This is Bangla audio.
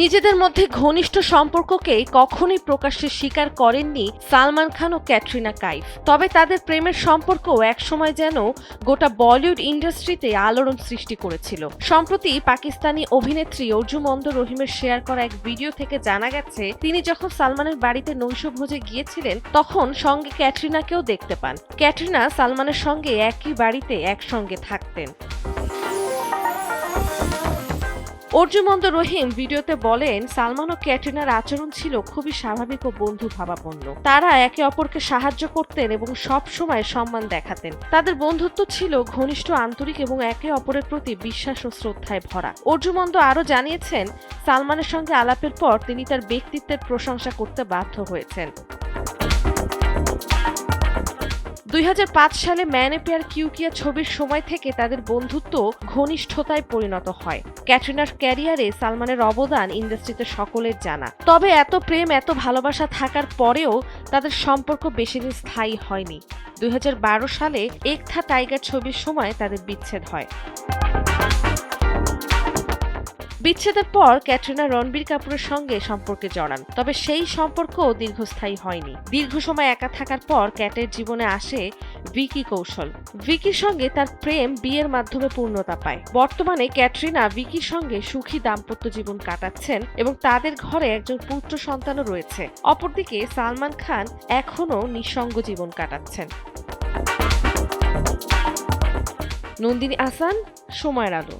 নিজেদের মধ্যে ঘনিষ্ঠ সম্পর্ককে কখনোই প্রকাশ্যে স্বীকার করেননি সালমান খান ও ক্যাটরিনা কাইফ। তবে তাদের প্রেমের সম্পর্ক একসময় যেন গোটা বলিউড ইন্ডাস্ট্রিতে আলোড়ন সৃষ্টি করেছিল। সম্প্রতি পাকিস্তানি অভিনেত্রী অর্জুমন্দ রহিমের শেয়ার করা এক ভিডিও থেকে জানা গেছে, তিনি যখন সালমানের বাড়িতে নৈশভোজে গিয়েছিলেন তখন সঙ্গে ক্যাটরিনাকেও দেখতে পান। ক্যাটরিনা সালমানের সঙ্গে একই বাড়িতে একসঙ্গে থাকতেন। অর্জুমন্দ রহিম ভিডিওতে বলেন, সালমান ও ক্যাটরিনার আচরণ ছিল খুবই স্বাভাবিক ও বন্ধু ভাবাপন্ন। তারা একে অপরকে সাহায্য করতেন এবং সব সময় সম্মান দেখাতেন। তাদের বন্ধুত্ব ছিল ঘনিষ্ঠ, আন্তরিক এবং একে অপরের প্রতি বিশ্বাস ও শ্রদ্ধায় ভরা। অর্জুমন্দ আরও জানিয়েছেন, সালমানের সঙ্গে আলাপের পর তিনি তার ব্যক্তিত্বের প্রশংসা করতে বাধ্য হয়েছেন। 2005 সালে ম্যানে প্যার কিউ কিয়া ছবির সময় থেকে তাদের বন্ধুত্ব ঘনিষ্ঠতায় পরিণত হয়। ক্যাটরিনার ক্যারিয়ারে সালমানের অবদান ইন্ডাস্ট্রিতে সকলের জানা। তবে এত প্রেম, এত ভালোবাসা থাকার পরেও তাদের সম্পর্ক বেশিদিন স্থায়ী হয়নি। 2012 সালে এক থা টাইগার ছবির সময় তাদের বিচ্ছেদ হয়। বিচ্ছেদের পর ক্যাটরিনা রণবীর কাপুরের সঙ্গে সম্পর্কে জড়ান, তবে সেই সম্পর্ক দীর্ঘস্থায়ী হয়নি। দীর্ঘ সময় একা থাকার পর ক্যাটের জীবনে আসে ভিকি কৌশল। ভিকির সঙ্গে তার প্রেম বিয়ের মাধ্যমে পূর্ণতা পায়। বর্তমানে ক্যাটরিনা ভিকির সঙ্গে সুখী দাম্পত্য জীবন কাটাচ্ছেন এবং তাদের ঘরে একজন পুত্র সন্তানও রয়েছে। অপরদিকে সালমান খান এখনও নিঃসঙ্গ জীবন কাটাচ্ছেন। নন্দিনী আহসান, সময়ের আলো।